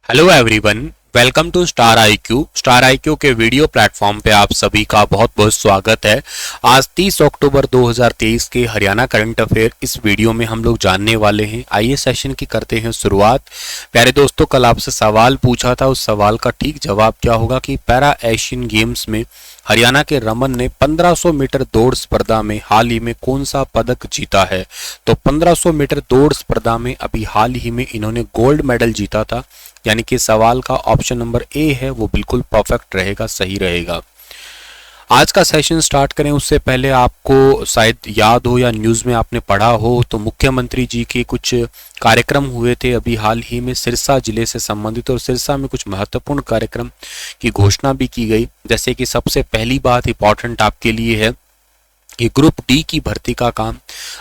Hello everyone, welcome to Star IQ. Star IQ के video platform पे आप सभी का बहुत बहुत स्वागत है। आज 30 अक्टूबर 2023 के हरियाणा करंट अफेयर इस वीडियो में हम लोग जानने वाले हैं। आइए सेशन की करते हैं शुरुआत। प्यारे दोस्तों, कल आपसे सवाल पूछा था, उस सवाल का ठीक जवाब क्या होगा कि पैरा एशियन गेम्स में हरियाणा के रमन ने 1500 मीटर दौड़ स्पर्धा में हाल ही में कौन सा पदक जीता है। तो 1500 मीटर दौड़ स्पर्धा में अभी हाल ही में इन्होंने गोल्ड मेडल जीता था, यानी कि सवाल का ऑप्शन नंबर ए है वो बिल्कुल परफेक्ट रहेगा, सही रहेगा। आज का सेशन स्टार्ट करें उससे पहले आपको शायद याद हो या न्यूज़ में आपने पढ़ा हो तो मुख्यमंत्री जी के कुछ कार्यक्रम हुए थे अभी हाल ही में सिरसा जिले से संबंधित, और सिरसा में कुछ महत्वपूर्ण कार्यक्रम की घोषणा भी की गई। जैसे कि सबसे पहली बात इंपॉर्टेंट आपके लिए है कि ग्रुप डी की भर्ती का काम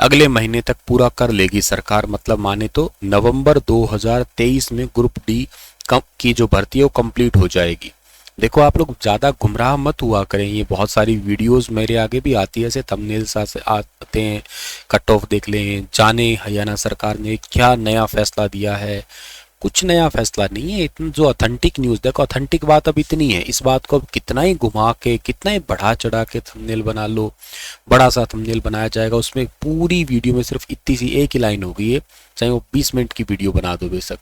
अगले महीने तक पूरा कर लेगी सरकार। मतलब माने तो नवंबर 2023 में ग्रुप डी की जो भर्ती है वो कंप्लीट हो जाएगी। देखो, आप लोग ज़्यादा गुमराह मत हुआ करें। ये बहुत सारी वीडियोस मेरे आगे भी आती है, ऐसे थंबनेल से आते हैं, कट ऑफ देख लें, जाने हरियाणा सरकार ने क्या नया फैसला दिया है। कुछ नया फैसला नहीं है। इतना जो ऑथेंटिक न्यूज़, देखो ऑथेंटिक बात अब इतनी है, इस बात को अब कितना ही घुमा के, कितना ही बढ़ा चढ़ा के थंबनेल बना लो, बड़ा सा थंबनेल बनाया जाएगा, उसमें पूरी वीडियो में सिर्फ इतनी सी एक ही लाइन होगी, है चाहे वो 20 मिनट की वीडियो बना दो बेशक।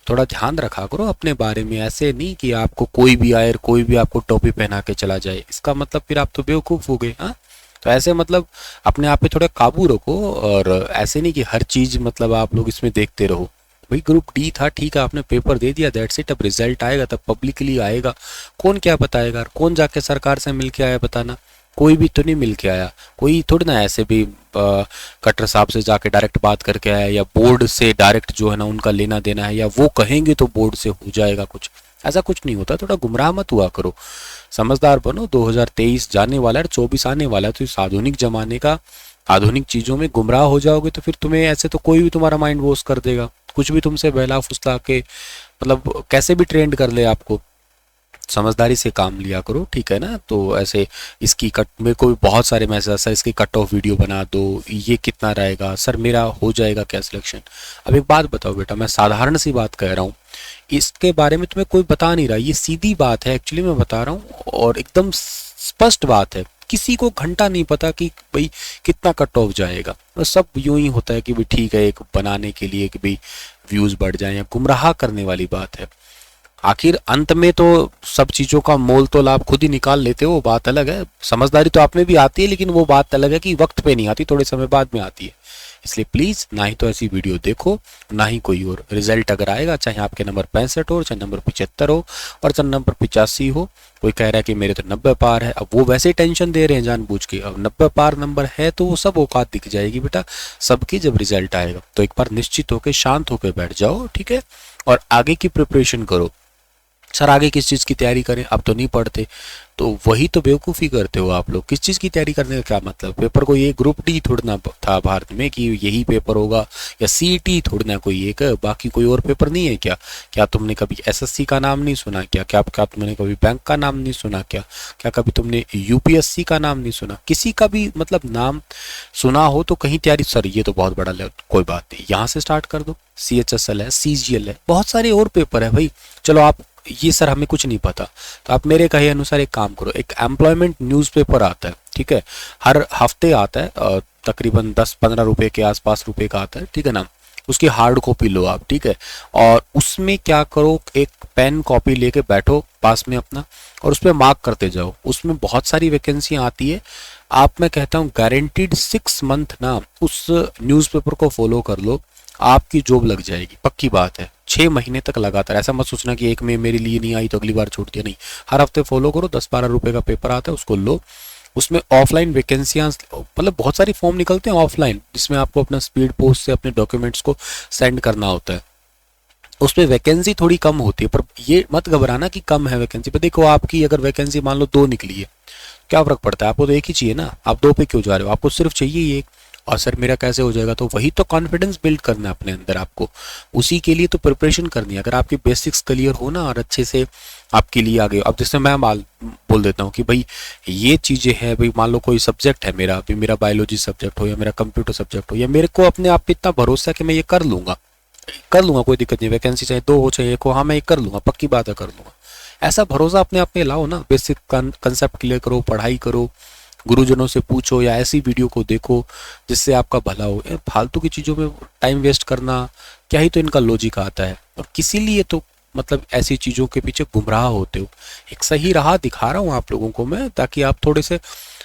थोड़ा ध्यान रखा करो अपने बारे में। ऐसे नहीं कि आपको कोई भी आए, कोई भी आपको टोपी पहना के चला जाए, इसका मतलब फिर आप तो बेवकूफ़ हो गए। हाँ, तो ऐसे मतलब अपने आप पे थोड़ा काबू रखो, और ऐसे नहीं कि हर चीज़ मतलब आप लोग इसमें देखते रहो। भाई ग्रुप डी था, ठीक है, आपने पेपर दे दिया, दैट्स इट। अब रिजल्ट आएगा तब पब्लिकली आएगा, कौन क्या बताएगा, कौन जाके सरकार से मिल के आया बताना। कोई भी तो नहीं मिल के आया, कोई थोड़ी ना ऐसे भी कटर साहब से जाके डायरेक्ट बात करके आया, या बोर्ड से डायरेक्ट जो है ना उनका लेना देना है, या वो कहेंगे तो बोर्ड से हो जाएगा कुछ। ऐसा कुछ नहीं होता। थोड़ा गुमराह मत हुआ करो, समझदार बनो। 2023 जाने वाला है, 24 आने वाला है, तो इस आधुनिक जमाने का, आधुनिक चीज़ों में गुमराह हो जाओगे तो फिर तुम्हें ऐसे तो कोई भी तुम्हारा माइंड वॉश कर देगा, कुछ भी तुमसे बहला फुसला के मतलब कैसे भी ट्रेंड कर ले आपको। समझदारी से काम लिया करो, ठीक है ना। तो ऐसे इसकी कट, मेरे को भी बहुत सारे मैसेज, सर इसकी कट ऑफ वीडियो बना दो, ये कितना रहेगा, सर मेरा हो जाएगा क्या सिलेक्शन। अब एक बात बताओ बेटा, मैं साधारण सी बात कह रहा हूँ, इसके बारे में तुम्हें कोई बता नहीं रहा, ये सीधी बात है एक्चुअली मैं बता रहा हूँ, और एकदम स्पष्ट बात है। किसी को घंटा नहीं पता कि भाई कितना कट ऑफ जाएगा, तो सब यूं ही होता है कि भाई ठीक है, एक बनाने के लिए कि भाई व्यूज बढ़ जाए, या गुमराह करने वाली बात है। आखिर अंत में तो सब चीज़ों का मोल तो लाभ खुद ही निकाल लेते हो, वो बात अलग है। समझदारी तो आप में भी आती है, लेकिन वो बात अलग है कि वक्त पे नहीं आती, थोड़े समय बाद में आती है। इसलिए प्लीज़ ना ही तो ऐसी वीडियो देखो, ना ही कोई और। रिजल्ट अगर आएगा, चाहे आपके नंबर 65 हो, चाहे नंबर 75 हो, और चाहे नंबर 85 हो, कोई कह रहा है कि मेरे तो 90 पार है, अब वो वैसे ही टेंशन दे रहे हैं जानबूझ के। अब 90 पार नंबर है तो वो सब औकात दिख जाएगी बेटा सबकी जब रिजल्ट आएगा। तो एक बार निश्चित होकर शांत होकर बैठ जाओ, ठीक है, और आगे की प्रिपरेशन करो। सर आगे किस चीज़ की तैयारी करें, अब तो नहीं पढ़ते, तो वही तो बेवकूफ़ी करते हो आप लोग। किस चीज़ की तैयारी करने का क्या मतलब। पेपर को ये ग्रुप डी थोड़ी ना था भारत में कि यही पेपर होगा, या सीईटी थोड़ी ना कोई एक, बाकी कोई और पेपर नहीं है क्या। क्या तुमने कभी एसएससी का नाम नहीं सुना क्या, क्या तुमने कभी बैंक का नाम नहीं सुना क्या, क्या कभी तुमने यूपीएससी का नाम नहीं सुना, किसी का भी मतलब नाम सुना हो तो कहीं तैयारी। सर ये तो बहुत बड़ा लेवल, कोई बात नहीं, यहाँ से स्टार्ट कर दो। CHSL है, CGL है, बहुत सारे और पेपर है भाई। चलो आप ये सर हमें कुछ नहीं पता, तो आप मेरे कहे अनुसार एक काम करो, एक एम्प्लॉयमेंट न्यूज़पेपर आता है, ठीक है, हर हफ्ते आता है, तकरीबन 10-15 रुपए के आसपास रुपए का आता है, ठीक है ना। उसकी हार्ड कॉपी लो आप, ठीक है, और उसमें क्या करो, एक पेन कॉपी लेके बैठो पास में अपना, और उस पर मार्क करते जाओ। उसमें बहुत सारी वैकेंसियाँ आती है। आप, मैं कहता हूँ गारंटीड 6 मंथ ना उस न्यूज़पेपर को फॉलो कर लो, आपकी जॉब लग जाएगी, पक्की बात है। 6 महीने तक लगातार, ऐसा मत सोचना कि एक में मेरे लिए नहीं आई तो अगली बार छोड़ दिया, नहीं। हर हफ्ते फॉलो करो, 10-12 रुपए का पेपर आता है, उसको लो। उसमें ऑफलाइन वैकेंसियां, मतलब बहुत सारी फॉर्म निकलते हैं ऑफलाइन, जिसमें आपको अपना स्पीड पोस्ट से अपने डॉक्यूमेंट्स को सेंड करना होता है। उसमें वैकेंसी थोड़ी कम होती है, पर ये मत घबराना कि कम है वैकेंसी। पर देखो, आपकी अगर वैकेंसी मान लो 2 निकली है, क्या फर्क पड़ता है, आपको तो एक ही चाहिए ना, आप 2 पे क्यों जा रहे हो, आपको सिर्फ चाहिए एक। और सर मेरा कैसे हो जाएगा, तो वही तो कॉन्फिडेंस बिल्ड करना है अपने अंदर आपको, उसी के लिए तो प्रिपरेशन करनी है। अगर आपकी बेसिक्स क्लियर हो ना, और अच्छे से आपके लिए आगे, अब जैसे मैं बोल देता हूँ कि भाई ये चीज़ें हैं, भाई मान लो कोई सब्जेक्ट है मेरा, अभी मेरा बायोलॉजी सब्जेक्ट हो, या मेरा कंप्यूटर सब्जेक्ट हो, या मेरे को अपने आप पे इतना भरोसा है कि मैं ये कर लूँगा, कर लूंगा, कोई दिक्कत नहीं, वैकेंसी चाहे 2 हो चाहे 1 हो, हाँ मैं ये कर लूंगा, पक्की बात है कर लूंगा। ऐसा भरोसा अपने आप में लाओ ना, बेसिक कंसेप्ट क्लियर करो, पढ़ाई करो, गुरुजनों से पूछो या ऐसी वीडियो को देखो जिससे आपका भला हो। फालतू की चीज़ों में टाइम वेस्ट करना, क्या ही तो इनका लॉजिक आता है। और किसी लिए तो मतलब ऐसी चीज़ों के पीछे गुमराह होते हो। एक सही राह दिखा रहा हूँ आप लोगों को मैं, ताकि आप थोड़े से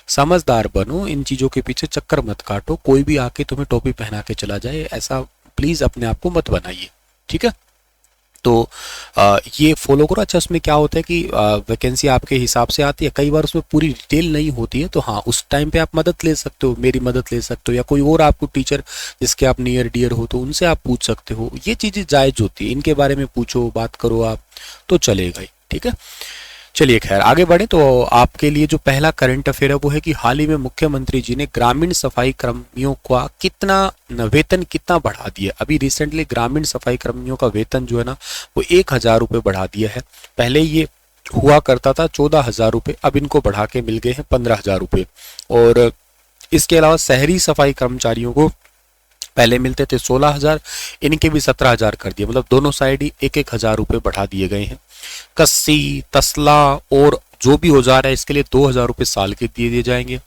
समझदार बनो, इन चीज़ों के पीछे चक्कर मत काटो, कोई भी आके तुम्हें टोपी पहना के चला जाए, ऐसा प्लीज़ अपने आप को मत बनाइए, ठीक है। तो ये फॉलो करो। अच्छा, उसमें क्या होता है कि वैकेंसी आपके हिसाब से आती है, कई बार उसमें पूरी डिटेल नहीं होती है, तो हाँ उस टाइम पे आप मदद ले सकते हो, मेरी मदद ले सकते हो, या कोई और आपको टीचर जिसके आप नियर डियर हो तो उनसे आप पूछ सकते हो। ये चीज़ें जायज़ होती है, इनके बारे में पूछो, बात करो आप, तो चलेगा ही, ठीक है। चलिए खैर आगे बढ़े। तो आपके लिए जो पहला करंट अफेयर है वो है कि हाल ही में मुख्यमंत्री जी ने ग्रामीण सफाई कर्मियों का वेतन कितना बढ़ा दिया। अभी रिसेंटली ग्रामीण सफाई कर्मियों का वेतन जो है ना वो 1,000 रुपये बढ़ा दिया है। पहले ये हुआ करता था 14,000 रुपये, अब इनको बढ़ा के मिल गए हैं 15,000 रुपये। और इसके अलावा शहरी सफाई कर्मचारियों को पहले मिलते थे 16,000, इनके भी 17,000 कर दिए, मतलब दोनों साइड ही 1,000 रुपये बढ़ा दिए गए हैं। कस्सी, तसला और जो भी औजार है इसके लिए 2,000 रुपये साल के दिए जाएंगे।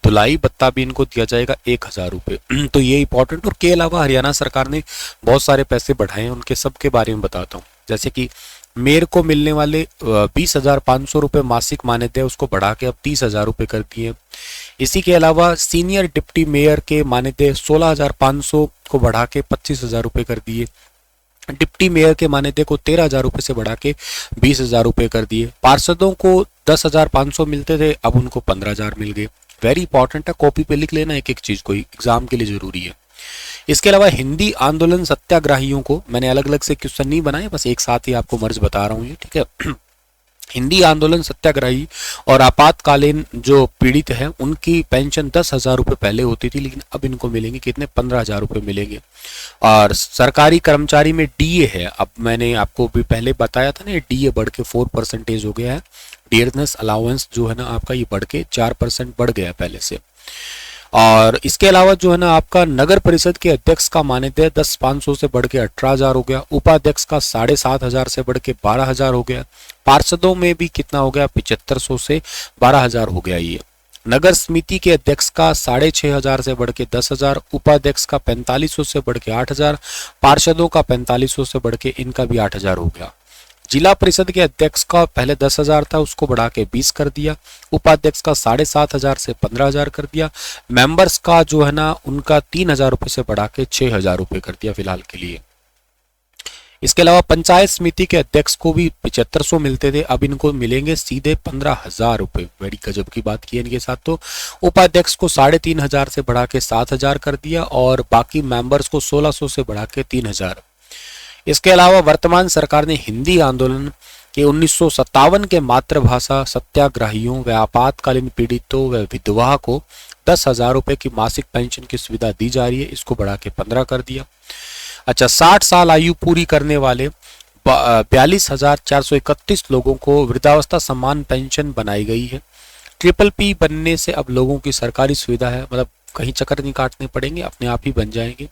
धुलाई भत्ता भी इनको दिया जाएगा 1,000 रुपये। तो ये इंपॉर्टेंट। और के अलावा हरियाणा सरकार ने बहुत सारे पैसे बढ़ाए हैं, उनके सब के बारे में बताता हूँ। जैसे कि मेयर को मिलने वाले 20,500 रुपये मासिक मान्यता उसको बढ़ा के अब 30,000 रुपये कर दिए। इसी के अलावा सीनियर डिप्टी मेयर के मान्यता 16,500 को बढ़ा के 25,000 रुपये कर दिए। डिप्टी मेयर के मान्यता को 13,000 रुपये से बढ़ा के 20,000 रुपये कर दिए। पार्षदों को 10,500 मिलते थे, अब उनको 15,000 मिल गए। वेरी इंपॉर्टेंट है, कॉपी पे लिख लेना एक एक चीज को, एग्जाम के लिए जरूरी है। इसके अलावा हिंदी आंदोलन सत्याग्रहियों को, मैंने अलग अलग से क्वेश्चन नहीं बनाए, बस एक साथ ही आपको मर्ज बता रहा हूँ ये, ठीक है। हिंदी आंदोलन सत्याग्रही और आपातकालीन जो पीड़ित है उनकी पेंशन 10,000 रुपये पहले होती थी, लेकिन अब इनको मिलेंगे कितने, 15,000 रुपये मिलेंगे। और सरकारी कर्मचारी में डीए है, अब मैंने आपको भी पहले बताया था ना, डीए बढ़ के 4% हो गया है। डियरनेस अलाउंस जो है ना आपका ये बढ़ के 4% बढ़ गया पहले से। और इसके अलावा जो है ना आपका नगर परिषद के अध्यक्ष का मानदेय 10,500 से बढ़ के 18,000 हो गया। उपाध्यक्ष का 7,500 से बढ़ के 12,000 हो गया। पार्षदों में भी कितना हो गया, 7,500 से 12,000 हो गया ये। नगर समिति के अध्यक्ष का 6,500 से बढ़ के 10,000, उपाध्यक्ष का 4,500 से बढ़ के 8,000, पार्षदों का 4,500 से बढ़ के इनका भी 8,000 हो गया। जिला परिषद के अध्यक्ष का पहले 10,000 था, उसको बढ़ा के 20 कर दिया। उपाध्यक्ष का 7,500 से 15,000 कर दिया। मेंबर्स का जो है ना उनका 3,000 रुपये से बढ़ा के 6,000 रुपये कर दिया फिलहाल के लिए। इसके अलावा पंचायत समिति के अध्यक्ष को भी 7,500 मिलते थे, अब इनको मिलेंगे सीधे 15,000 रुपये। बड़ी गजब की बात की है इनके साथ। तो उपाध्यक्ष को 3,500 से बढ़ा के 7,000 कर दिया और बाकी मेंबर्स को 1,600 से बढ़ा के 3,000। इसके अलावा वर्तमान सरकार ने हिंदी आंदोलन के 1957 के मातृभाषा सत्याग्रहियों व आपातकालीन पीड़ितों व विधवा को 10,000 रुपये की मासिक पेंशन की सुविधा दी जा रही है, इसको बढ़ा के 15 कर दिया। अच्छा, 60 साल आयु पूरी करने वाले 42,431 लोगों को वृद्धावस्था सम्मान पेंशन बनाई गई है। PPP बनने से अब लोगों की सरकारी सुविधा है, मतलब कहीं चक्कर नहीं काटने पड़ेंगे, अपने आप ही बन जाएंगे।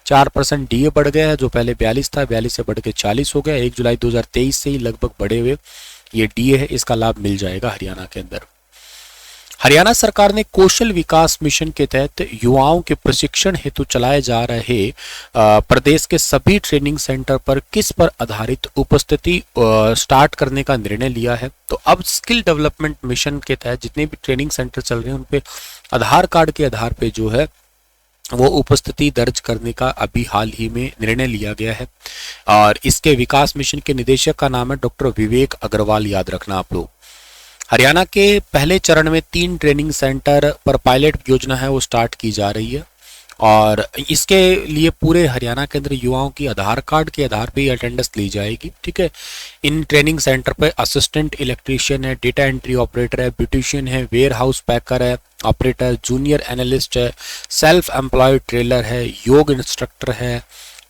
4% डीए बढ़ गया है, जो पहले 42 था, 42 से बढ़ के 40 हो गया। 1 जुलाई 2023 से ही लगभग बढ़े हुए ये डीए है, इसका लाभ मिल जाएगा हरियाणा के अंदर। हरियाणा सरकार ने कौशल विकास मिशन के तहत युवाओं के प्रशिक्षण हेतु चलाए जा रहे प्रदेश के सभी ट्रेनिंग सेंटर पर किस पर आधारित उपस्थिति स्टार्ट करने का निर्णय लिया है। तो अब स्किल डेवलपमेंट मिशन के तहत जितने भी ट्रेनिंग सेंटर चल रहे हैं उन पे आधार कार्ड के आधार पे जो है वो उपस्थिति दर्ज करने का अभी हाल ही में निर्णय लिया गया है। और इसके विकास मिशन के निदेशक का नाम है डॉक्टर विवेक अग्रवाल, याद रखना आप लोग। हरियाणा के पहले चरण में 3 ट्रेनिंग सेंटर पर पायलट योजना है वो स्टार्ट की जा रही है और इसके लिए पूरे हरियाणा के अंदर युवाओं की आधार कार्ड के आधार पे अटेंडेंस ली जाएगी, ठीक है। इन ट्रेनिंग सेंटर पे असिस्टेंट इलेक्ट्रीशियन है, डेटा एंट्री ऑपरेटर है, ब्यूटिशियन है, वेयर हाउस पैकर है, ऑपरेटर, जूनियर एनालिस्ट है, सेल्फ एम्प्लॉयड ट्रेलर है, योग इंस्ट्रक्टर है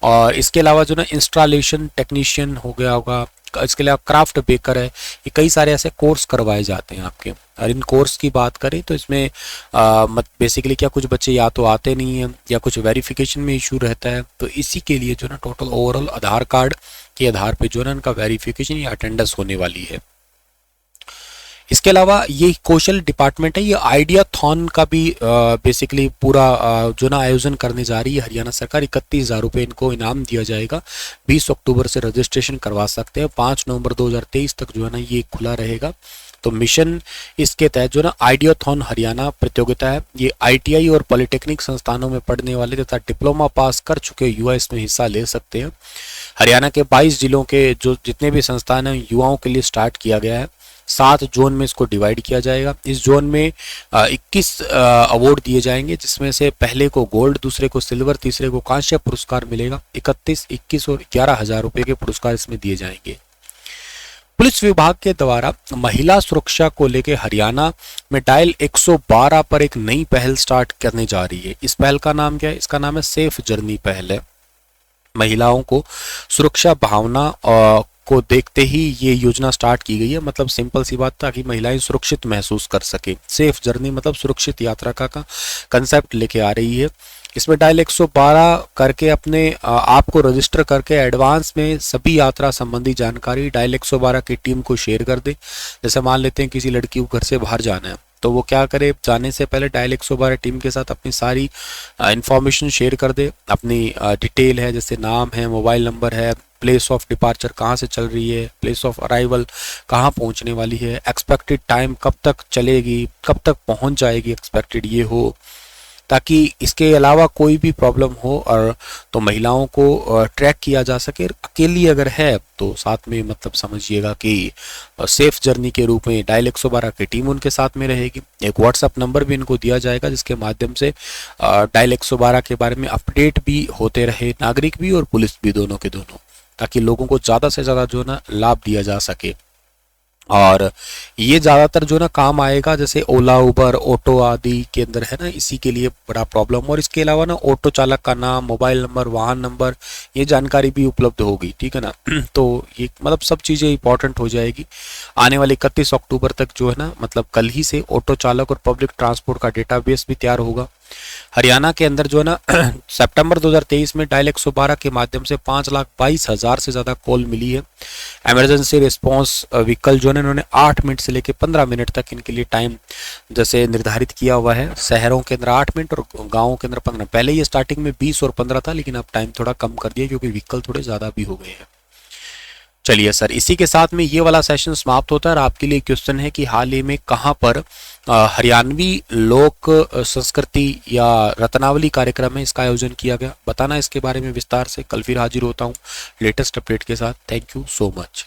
और इसके अलावा जो ना इंस्टॉलेशन टेक्नीशियन हो गया होगा, इसके अलावा क्राफ्ट बेकर है, ये कई सारे ऐसे कोर्स करवाए जाते हैं आपके। और इन कोर्स की बात करें तो इसमें बेसिकली क्या कुछ बच्चे या तो आते नहीं हैं या कुछ वेरिफिकेशन में इशू रहता है, तो इसी के लिए जो ना टोटल ओवरऑल आधार कार्ड के आधार पे जो है ना इनका वेरिफिकेशन या अटेंडेंस होने वाली है। इसके अलावा ये कौशल डिपार्टमेंट है, ये आइडिया थॉन का भी बेसिकली पूरा जो ना आयोजन करने जा रही है हरियाणा सरकार। 31,000 रुपये इनको इनाम दिया जाएगा। 20 अक्टूबर से रजिस्ट्रेशन करवा सकते हैं, 5 नवंबर 2023 तक जो है ना ये खुला रहेगा। तो मिशन इसके तहत जो ना आइडियाथॉन हरियाणा प्रतियोगिता है, ये ITI और पॉलिटेक्निक संस्थानों में पढ़ने वाले तथा डिप्लोमा पास कर चुके युवा इसमें हिस्सा ले सकते हैं। हरियाणा के 22 जिलों के जो जितने भी संस्थान हैं युवाओं के लिए स्टार्ट किया गया है। 7 जोन में इसको डिवाइड किया जाएगा। इस जोन में 21 अवार्ड दिए जाएंगे, जिसमें से पहले को गोल्ड, दूसरे को सिल्वर, तीसरे को कांस्य पुरस्कार मिलेगा। 31, 21 और 11,000 रुपए के पुरस्कार इसमें दिए जाएंगे। पुलिस विभाग के द्वारा महिला सुरक्षा को लेकर हरियाणा में डायल 112 पर एक नई पहल स्टार्ट करने जा रही है। इस पहल का नाम क्या है? इसका नाम है सेफ जर्नी पहल है। महिलाओं को सुरक्षा भावना को देखते ही ये योजना स्टार्ट की गई है। मतलब सिंपल सी बात, ताकि महिलाएं सुरक्षित महसूस कर सके। सेफ जर्नी मतलब सुरक्षित यात्रा का कंसेप्ट लेके आ रही है। इसमें डायल 112 करके अपने आप को रजिस्टर करके एडवांस में सभी यात्रा संबंधी जानकारी डायल 112 की टीम को शेयर कर दे। जैसे मान लेते हैं किसी लड़की को घर से बाहर जाना है, तो वो क्या करे, जाने से पहले डायल 112 टीम के साथ अपनी सारी इंफॉर्मेशन शेयर कर दे। अपनी डिटेल है, जैसे नाम है, मोबाइल नंबर है, प्लेस ऑफ डिपार्चर कहाँ से चल रही है, प्लेस ऑफ अराइवल कहाँ पहुँचने वाली है, एक्सपेक्टेड टाइम कब तक चलेगी, कब तक पहुँच जाएगी एक्सपेक्टेड, ये हो, ताकि इसके अलावा कोई भी प्रॉब्लम हो और तो महिलाओं को ट्रैक किया जा सके। अकेली अगर है तो साथ में मतलब समझिएगा कि सेफ जर्नी के रूप में डायल 112 की टीम उनके साथ में रहेगी। एक व्हाट्सएप नंबर भी इनको दिया जाएगा, जिसके माध्यम से डायल 112 के बारे में अपडेट भी होते रहे, नागरिक भी और पुलिस भी, दोनों के दोनों, ताकि लोगों को ज़्यादा से ज़्यादा जो ना लाभ दिया जा सके। और ये ज़्यादातर जो ना काम आएगा जैसे ओला, उबर, ऑटो आदि के अंदर है ना, इसी के लिए बड़ा प्रॉब्लम। और इसके अलावा ना ऑटो चालक का नाम, मोबाइल नंबर, वाहन नंबर, ये जानकारी भी उपलब्ध होगी, ठीक है ना। तो ये मतलब सब चीज़ें इंपॉर्टेंट हो जाएगी। आने वाले 31 अक्टूबर तक जो है ना, मतलब कल ही से ऑटो चालक और पब्लिक ट्रांसपोर्ट का डेटाबेस भी तैयार होगा। हरियाणा के अंदर जो है ना सितंबर 2023 में डायल 112 के माध्यम से 5,22,000 से ज़्यादा कॉल मिली है। इमरजेंसी रिस्पांस व्हीकल जो है इन्होंने 8 मिनट से लेकर 15 मिनट तक इनके लिए टाइम जैसे निर्धारित किया हुआ है। शहरों के अंदर 8 मिनट और गाँवों के अंदर 15। पहले ये स्टार्टिंग में 20 और 15 था, लेकिन अब टाइम थोड़ा कम कर दिया क्योंकि व्हीकल थोड़े ज़्यादा भी हो गए हैं। चलिए सर, इसी के साथ में ये वाला सेशन समाप्त होता है। और आपके लिए क्वेश्चन है कि हाल ही में कहाँ पर हरियाणवी लोक संस्कृति या रत्नावली कार्यक्रम है, इसका आयोजन किया गया। बताना इसके बारे में विस्तार से। कल फिर हाजिर होता हूँ लेटेस्ट अपडेट के साथ। Thank you so much.